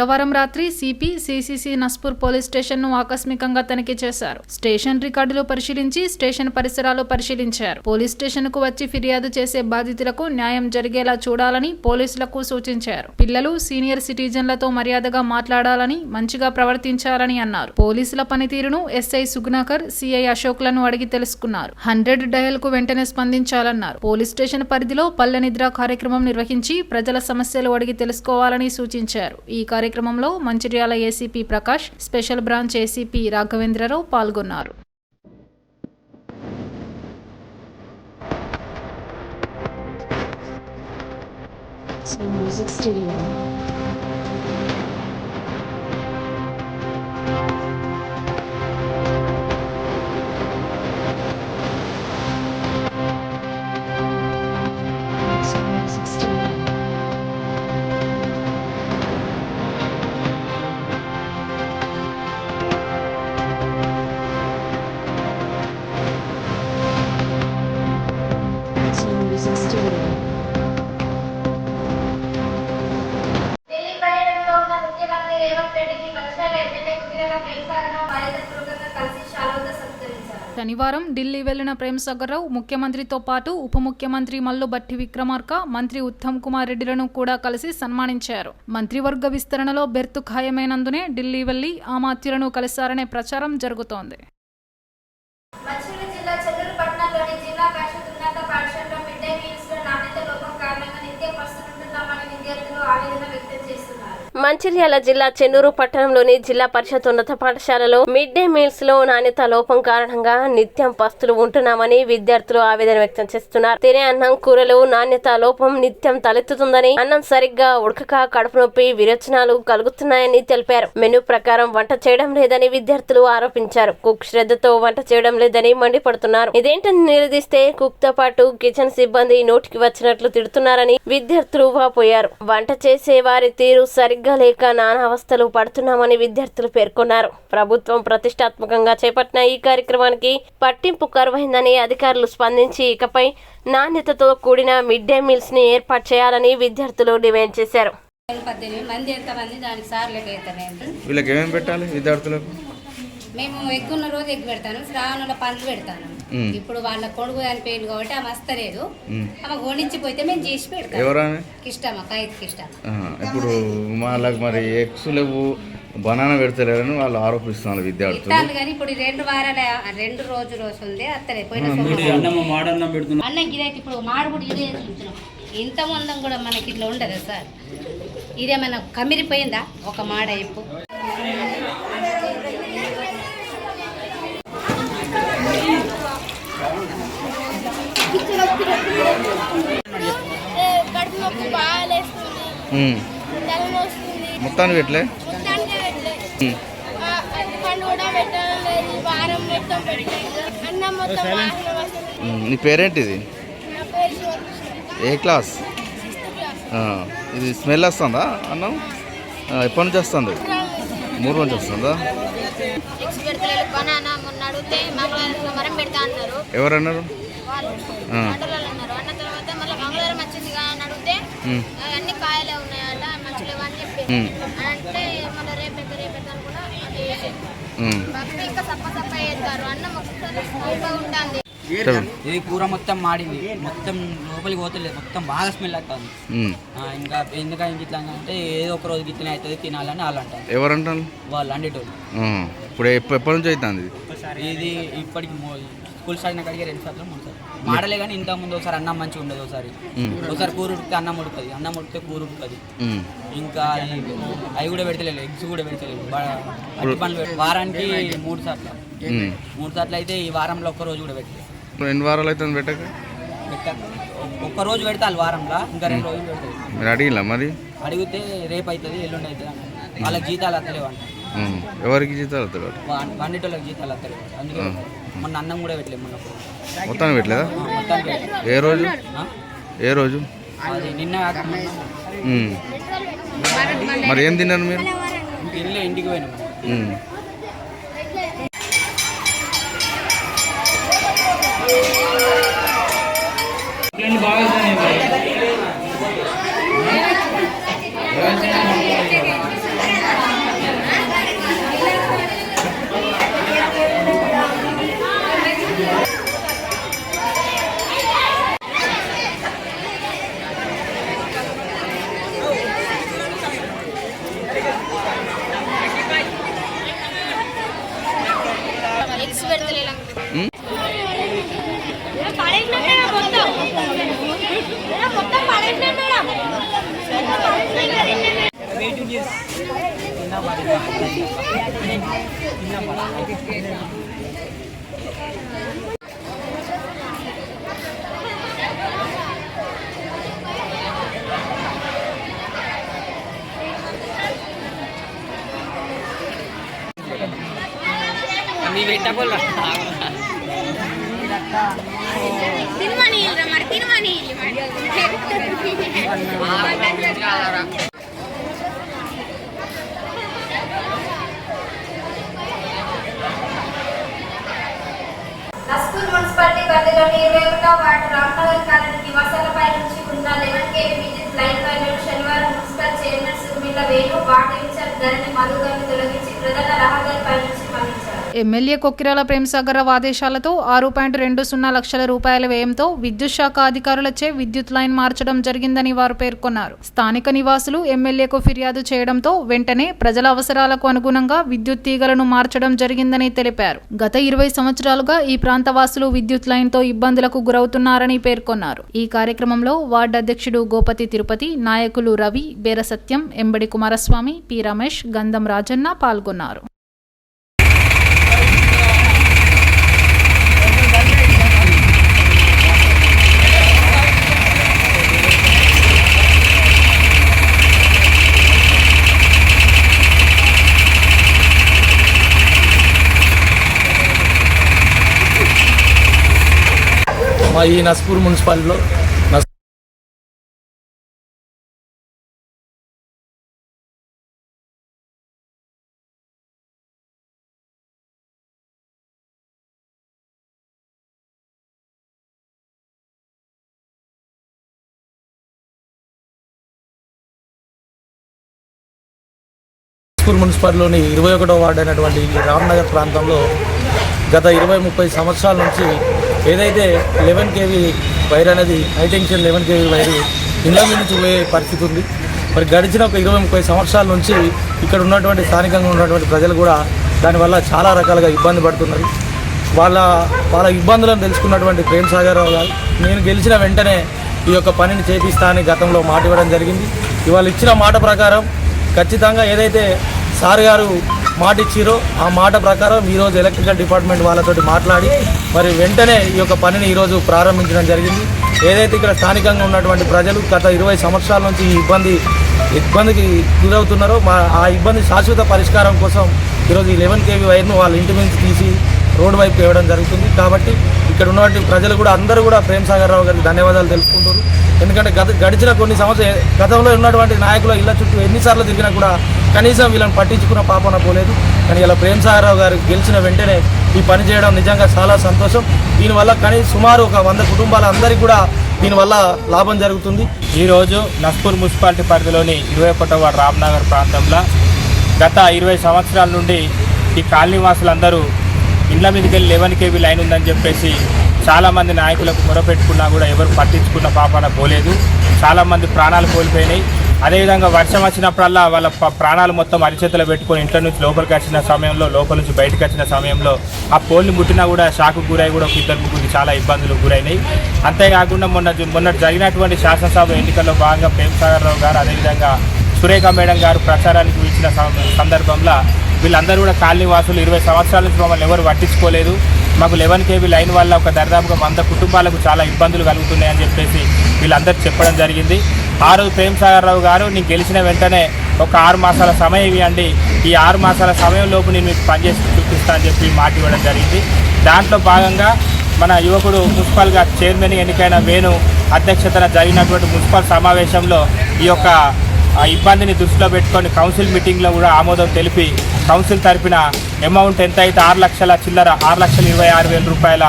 శుక్రవారం రాత్రి CP CCC Naspur police station ను ఆకస్మికంగా తనిఖీ చేశారు. స్టేషన్ రికార్డులు పరిశీలించి స్టేషన్ పరిసరాలు పరిశీలించారు. పోలీస్ స్టేషన్ కు వచ్చి ఫిర్యాదు చేసే బాధితులకు న్యాయం జరిగేలా చూడాలని పోలీసులకు సూచించారు. పిల్లలు, సీనియర్ సిటిజన్లతో మర్యాదగా మాట్లాడాలని, మంచిగా ప్రవర్తించాలని అన్నారు. పోలీసుల పనితీరును ఎస్ఐ సుగుణాకర్, సిఐ అశోక్లను అడిగి తెలుసుకున్నారు. 100 డయల్ కు వెంటనే స్పందించాలన్నారు. పోలీస్ స్టేషన్ పరిధిలో పల్లె నిద్ర కార్యక్రమం నిర్వహించి ప్రజల సమస్యలు అడిగి తెలుసుకోవాలని సూచించారు. ఈ కార్యక్రమంలో Mancherial ACP Prakash, special branch ACP Raghavendra Rao పాల్గొన్నారు. శనివారం ఢిల్లీ వెళ్లిన ప్రేమ్సాగర్రావు ముఖ్యమంత్రితో పాటు ఉప ముఖ్యమంత్రి మల్లు భట్టి విక్రమార్క, మంత్రి ఉత్తమ్ కుమార్ రెడ్డిలను కూడా కలిసి సన్మానించారు. మంత్రివర్గ విస్తరణలో బెర్తు ఖాయమైనందునే ఢిల్లీ వెళ్లి ఆమాత్యులను కలిశారనే ప్రచారం జరుగుతోంది. మంచిర్యాల జిల్లా చెన్నూరు పట్టణంలోని జిల్లా పరిషత్ ఉన్నత పాఠశాలలో మిడ్ డే మీల్స్ లో నాణ్యత లోపం కారణంగా నిత్యం పస్తులు ఉంటున్నామని విద్యార్థులు ఆవేదన వ్యక్తం చేస్తున్నారు. తినే అన్నం, కూరలు నాణ్యత లోపం నిత్యం తలెత్తుతుందని, అన్నం సరిగ్గా ఉడకక కడుపు నొప్పి, విరోచనాలు కలుగుతున్నాయని తెలిపారు. మెనూ ప్రకారం వంట చేయడం లేదని విద్యార్థులు ఆరోపించారు. కుక్ శ్రద్ధతో వంట చేయడం లేదని మండిపడుతున్నారు. ఇదేంటని నిలదీస్తే కుక్ తో పాటు కిచెన్ సిబ్బంది నోటికి వచ్చినట్లు తిడుతున్నారని విద్యార్థులు వాపోయారు. వంట చేసే వారి తీరు సరిగ్గా లేక నానా అవస్థలు పడుతున్నామని విద్యార్థులు పేర్కొన్నారు. ప్రభుత్వం ప్రతిష్టాత్మకంగా చేపట్టిన ఈ కార్యక్రమానికి పట్టింపు కరువైందని అధికారులు స్పందించి ఇకపై నాణ్యతతో కూడిన మిడ్ డే మీల్స్ ని ఏర్పాటు చేయాలని విద్యార్థులు డిమాండ్ చేశారు. 18 మంది ఎంతమంది దానికి సార్లకి వీళ్ళకి ఏమేమి పెట్టాలి విద్యార్థులకు? మేము ఎగ్గున్న రోజు ఎగ్గు పెడతాను, శ్రావణంలో పండ్లు పెడతాను. ఇప్పుడు వాళ్ళ కొడుకు అని పేరు కాబట్టి ఆమె వస్తలేదు. ఆమె గొనిచ్చిపోతే మేము చేసి పెడతాం. ఇష్టమా కైత్ ఇష్టం. ఇప్పుడు వాళ్ళకి మరి ఎగ్స్ లేవు, బనానా పెడతలేరని వాళ్ళు ఆరోపిస్తున్నారు విద్యార్థులు. కానీ ఇప్పుడు 2 వారాల 2 రోజు ఉంది అత్తలే పోయిన అన్నం గిదైతే ఇప్పుడు మాడుగుడు ఇదే చూస్తున్నాం. ఇంత మందం కూడా మనకి ఇట్లా ఉండదా సార్? ఇదేమన్నా కమిరిపోయిందా ఒక మాడ? ఇప్పుడు మొత్తాన్ని పెట్టలే. నీ పేరేంటిది? ఏ క్లాస్? ఇది స్మెల్ వస్తుందా అన్నం? ఎప్పటి నుంచి వస్తుంది? 3 నుంచి వస్తుందా? ఎవరన్నారు? అన్ని కాయలే ఉన్నాయట, మంచిగా అని చెప్పి అంటే మళ్ళీ రేపు కూడా ఇంకా సప్ప చేస్తారు. అన్నం ఒకసారి ఉంటుంది. ఇది కూర మొత్తం మాడింది, మొత్తం లోపలికి పోతలేదు, మొత్తం బాగా స్మెల్ అవుతుంది. ఇంకా ఎందుకంటే ఇట్లా అంటే ఏదో ఒక రోజు గిట్లనే అవుతుంది తినాలని వాళ్ళు అంటారు. ఎవరంటారు? వాళ్ళు అండేటోళ్ళు. ఇప్పుడు ఎప్పటి నుంచి అవుతుంది ఇది? ఇప్పటికి స్కూల్ స్టార్ట్ అయిన కాడికి 2 సార్లు 3 సార్లు మాడలే. కానీ ఇంతకు ముందు ఒకసారి అన్నం మంచిగా ఉండదు, ఒకసారి కూర ఉడికితే అన్నం ఉడుతుంది, అన్నం ఉడికితే కూర ఉడుతుంది. ఇంకా అవి కూడా పెడతలేదు, ఎగ్స్ కూడా పెడతలేదు. వారానికి 3 సార్లు అయితే ఈ వారంలో ఒక్క రోజు కూడా పెట్టలేదు. ఎన్ని వారాలు అవుతుంది పెట్టక? ఒక్క రోజు పెడతారు వారంలో, ఇంకా 2 రోజులు పెడతారు. మీరు అడిగిలా మరి? అడిగితే రేపు అవుతుంది, ఎల్లుండి అవుతుంది. వాళ్ళకి జీతాలు వస్తలేవు అంట. ఎవరికి జీతాలు వస్తలేవు? వండిటోళ్ళకి జీతాలు వస్తలేవు. అందుకే మొన్న అన్నం కూడా పెట్టలేదు. మొన్న మొత్తాన్ని పెట్టలేదా? మొత్తానికి ఏ రోజు? అది నిన్న. మరి ఏం తిన్నారు మీరు? ఇంటికి పోయినాము. బాగా నస్పూర్ మున్సిపాలిటీ పరిధిలోని 21వ వార్డు రామ్నగర్ కాలనీ నివాసాలపై నుంచి ఉన్న 11 kV విద్యుత్ లైన్ వైర్లను శనివారం municipal chairman Sumila Venu ward incharge Dharani మధుగారిని తొలగించి ప్రధాన రహదారిపై నుంచి మళ్లించారు. ఎమ్మెల్యే కొక్కిరాల ప్రేమసాగరరావు ఆదేశాలతో 6.20 లక్షల రూపాయల వ్యయంతో విద్యుత్ శాఖ అధికారులచే విద్యుత్ లైన్ మార్చడం జరిగిందని వారు పేర్కొన్నారు. స్థానిక నివాసులు ఎమ్మెల్యేకు ఫిర్యాదు చేయడంతో వెంటనే ప్రజల అవసరాలకు అనుగుణంగా విద్యుత్ తీగలను మార్చడం జరిగిందని తెలిపారు. గత 20 సంవత్సరాలుగా ఈ ప్రాంతవాసులు విద్యుత్ లైన్తో ఇబ్బందులకు గురవుతున్నారని పేర్కొన్నారు. ఈ కార్యక్రమంలో వార్డు అధ్యక్షుడు గోపతి తిరుపతి, నాయకులు రవి, బేర సత్యం, ఎంబడి కుమారస్వామి, పి రమేష్, గంధం రాజన్న పాల్గొన్నారు. మా ఈ నస్పూర్ మున్సిపాలిటీలో మున్సిపాలిటీలోని 21వ వార్డు అయినటువంటి రామ్నగర్ ప్రాంతంలో గత 20-30 సంవత్సరాల నుంచి ఏదైతే 11 kV వైర్ అనేది హైటెన్షన్ 11 kV వైరు ఇళ్ళ నుంచి పోయే పరిస్థితి ఉంది. మరి గడిచిన ఒక 20-30 సంవత్సరాల నుంచి ఇక్కడ ఉన్నటువంటి స్థానికంగా ఉన్నటువంటి ప్రజలు కూడా దానివల్ల చాలా రకాలుగా ఇబ్బంది పడుతున్నారు. వాళ్ళ ఇబ్బందులను తెలుసుకున్నటువంటి ప్రేమసాగరరావు గారు నేను గెలిచిన వెంటనే ఈ యొక్క పనిని చేపిస్తా అని గతంలో మాట ఇవ్వడం జరిగింది. ఇవాళ ఇచ్చిన మాట ప్రకారం ఖచ్చితంగా ఏదైతే సార్ గారు మాట ఇచ్చిరో ఆ మాట ప్రకారం ఈరోజు ఎలక్ట్రికల్ డిపార్ట్మెంట్ వాళ్ళతోటి మాట్లాడి మరి వెంటనే ఈ యొక్క పనిని ఈరోజు ప్రారంభించడం జరిగింది. ఏదైతే ఇక్కడ స్థానికంగా ఉన్నటువంటి ప్రజలు గత 20 సంవత్సరాల నుంచి ఈ ఇబ్బందికి గురవుతున్నారో ఆ ఇబ్బంది శాశ్వత పరిష్కారం కోసం ఈరోజు ఈ 11 kV వైర్ను వాళ్ళ ఇంటి నుంచి తీసి రోడ్డు వైపు వేయడం జరుగుతుంది. కాబట్టి ఇక్కడ ఉన్నటువంటి ప్రజలు కూడా అందరూ కూడా ప్రేమసాగరరావు గారికి ధన్యవాదాలు తెలుపుకుంటారు. ఎందుకంటే గడిచిన కొన్ని సంవత్సరాలు గతంలో ఉన్నటువంటి నాయకుల ఇళ్ల చుట్టూ ఎన్నిసార్లు తిరిగినా కూడా కనీసం వీళ్ళని పట్టించుకున్న పాపన పోలేదు. కానీ ఇలా ప్రేమసాగరరావు గారు గెలిచిన వెంటనే ఈ పని చేయడం నిజంగా చాలా సంతోషం. దీనివల్ల సుమారు ఒక 100 కుటుంబాల అందరికీ కూడా దీనివల్ల లాభం జరుగుతుంది. ఈరోజు నస్పూర్ మున్సిపాలిటీ పరిధిలోని 21వ వార్డు రామ్నగర్ ప్రాంతంలో గత 20 సంవత్సరాల నుండి ఈ కాలనీ వాసులందరూ ఇళ్ల మీదకి వెళ్ళి 11 kV లైన్ ఉందని చెప్పేసి చాలామంది నాయకులకు మొరపెట్టుకున్నా కూడా ఎవరు పట్టించుకున్న పాపన పోలేదు. చాలామంది ప్రాణాలు కోల్పోయినాయి. అదేవిధంగా వర్షం వచ్చినప్పుడల్లా వాళ్ళ ప్రాణాలు మొత్తం అరిచేతులు పెట్టుకొని ఇంట్లో నుంచి లోపలికి వచ్చిన సమయంలో లోపల నుంచి బయటకు వచ్చిన సమయంలో ఆ పోల్ని ముట్టినా కూడా షాకు గురై కూడా ఒక 2-3 చాలా ఇబ్బందులు గురైనాయి. అంతేకాకుండా మొన్న జరిగినటువంటి శాసనసభ ఎన్నికల్లో భాగంగా ప్రేమసాగరరావు గారు అదేవిధంగా సురేఖ మేడం గారు ప్రచారానికి ఇచ్చిన సందర్భంలో వీళ్ళందరూ కూడా కాలనీ వాసులు 20 సంవత్సరాల నుంచి మమ్మల్ని ఎవరు పట్టించుకోలేదు, మాకు 11 kV లైన్ వల్ల ఒక దరిదాపుగా 100 కుటుంబాలకు చాలా ఇబ్బందులు కలుగుతున్నాయని చెప్పేసి వీళ్ళందరూ చెప్పడం జరిగింది. ఆ రోజు ప్రేమసాగరరావు గారు నేను గెలిచిన వెంటనే ఒక 6 మాసాల సమయం ఇవ్వండి, ఈ 6 మాసాల సమయంలోపు నేను మీకు పనిచేసి చూపిస్తా అని చెప్పి మాట ఇవ్వడం జరిగింది. దాంట్లో భాగంగా మన యువకుడు మున్సిపల్గా చైర్మన్ ఎన్నికైన వేణు అధ్యక్షతన జరిగినటువంటి మున్సిపల్ సమావేశంలో ఈ యొక్క ఇబ్బందిని దృష్టిలో పెట్టుకొని కౌన్సిల్ మీటింగ్లో కూడా ఆమోదం తెలిపి కౌన్సిల్ తరపున అమౌంట్ ఎంత అయితే 6,26,000 రూపాయల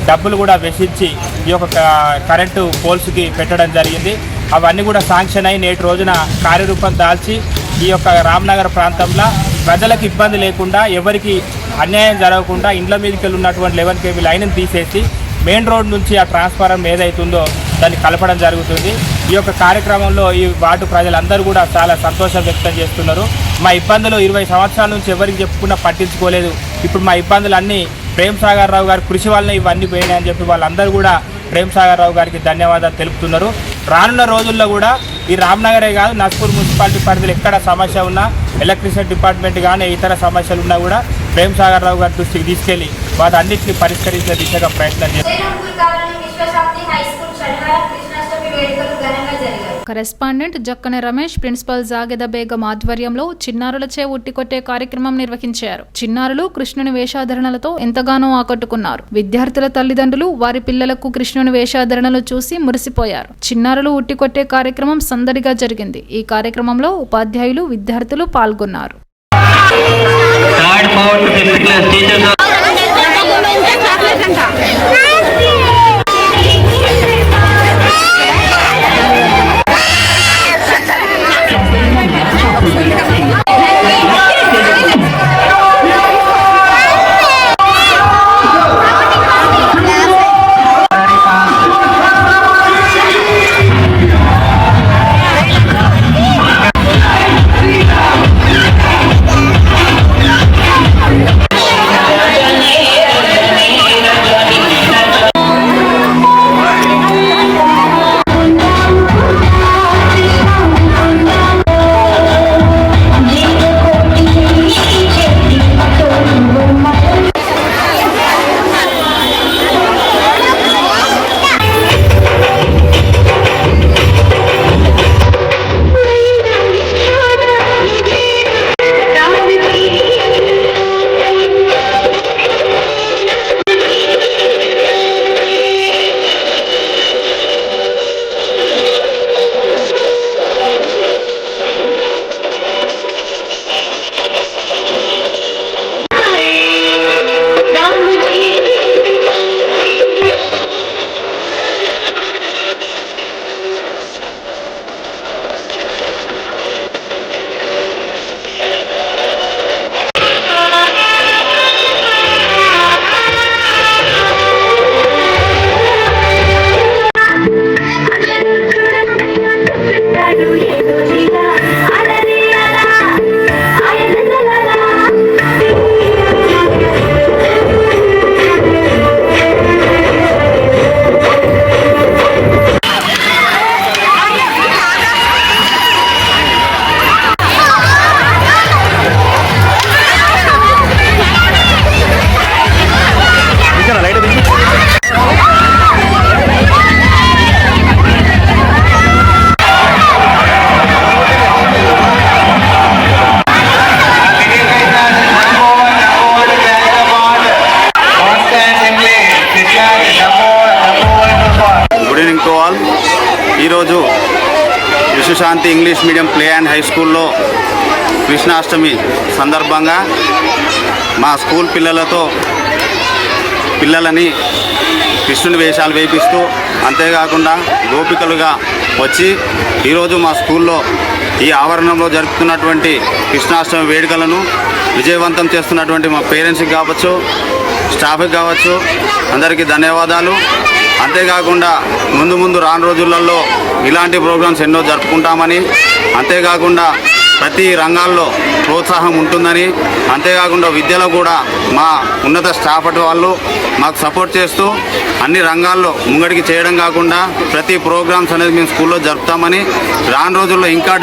డబ్బులు కూడా వెచ్చించి ఈ యొక్క కరెంటు పోల్స్కి పెట్టడం జరిగింది. అవన్నీ కూడా శాంక్షన్ అయి నేటి రోజున కార్యరూపం దాల్చి ఈ యొక్క రామ్నగర్ ప్రాంతంలో ప్రజలకు ఇబ్బంది లేకుండా ఎవరికి అన్యాయం జరగకుండా ఇండ్ల మీదకి ఉన్నటువంటి 11 kV లైన్ను తీసేసి మెయిన్ రోడ్ నుంచి ఆ ట్రాన్స్ఫార్మర్ ఏదైతుందో దాన్ని కలపడం జరుగుతుంది. ఈ యొక్క కార్యక్రమంలో ఈ వార్డు ప్రజలందరూ కూడా చాలా సంతోషం వ్యక్తం చేస్తున్నారు. మా ఇబ్బందులు 20 సంవత్సరాల నుంచి ఎవరికి చెప్పుకున్నా పట్టించుకోలేదు. ఇప్పుడు మా ఇబ్బందులు అన్నీ ప్రేమసాగరరావు గారి కృషి వల్లనే ఇవన్నీ పోయినాయని చెప్పి వాళ్ళందరూ కూడా ప్రేమసాగరరావు గారికి ధన్యవాదాలు తెలుపుతున్నారు. రానున్న రోజుల్లో కూడా ఈ రామ్నగరే కాదు నస్పూర్ మున్సిపాలిటీ పరిధిలో ఎక్కడ సమస్య ఉన్నా ఎలక్ట్రిసిటీ డిపార్ట్మెంట్ కానీ ఇతర సమస్యలు ఉన్నా కూడా ప్రేమ్ సాగర్ రావు గారి దృష్టికి తీసుకెళ్లి వాటన్నిటిని పరిష్కరించే దిశగా ప్రయత్నం చేస్తారు. కరెస్పాండెంట్ జక్కనే రమేష్, ప్రిన్సిపల్ జాగెద బేగం ఆధ్వర్యంలో చిన్నారులచే ఉట్టికొట్టే కార్యక్రమం నిర్వహించారు. చిన్నారులు కృష్ణుని వేషాధరణలతో ఎంతగానో ఆకట్టుకున్నారు. విద్యార్థుల తల్లిదండ్రులు వారి పిల్లలకు కృష్ణుని వేషాధరణలు చూసి మురిసిపోయారు. చిన్నారులు ఉట్టికొట్టే కార్యక్రమం సందడిగా జరిగింది. ఈ కార్యక్రమంలో ఉపాధ్యాయులు, విద్యార్థులు పాల్గొన్నారు. ఈరోజు Vishwashanti English medium play and high స్కూల్లో కృష్ణాష్టమి సందర్భంగా మా స్కూల్ పిల్లలని కృష్ణుని వేషాలు వేపిస్తూ అంతేకాకుండా గోపికలుగా వచ్చి ఈరోజు మా స్కూల్లో ఈ ఆవరణంలో జరుపుతున్నటువంటి కృష్ణాష్టమి వేడుకలను విజయవంతం చేస్తున్నటువంటి మా పేరెంట్స్కి కావచ్చు, స్టాఫ్కి కావచ్చు, అందరికీ ధన్యవాదాలు. అంతేకాకుండా ముందు రాను రోజులలో ఇలాంటి ప్రోగ్రామ్స్ ఎన్నో జరుపుకుంటామని, అంతేకాకుండా ప్రతి రంగాల్లో ప్రోత్సాహం ఉంటుందని, అంతేకాకుండా విద్యలో కూడా మా ఉన్నత స్టాఫ్ వాళ్ళు మాకు సపోర్ట్ చేస్తూ అన్ని రంగాల్లో ముంగడికి చేయడం కాకుండా ప్రతి ప్రోగ్రామ్స్ అనేది మేము స్కూల్లో జరుపుతామని, రాను రోజుల్లో ఇంకా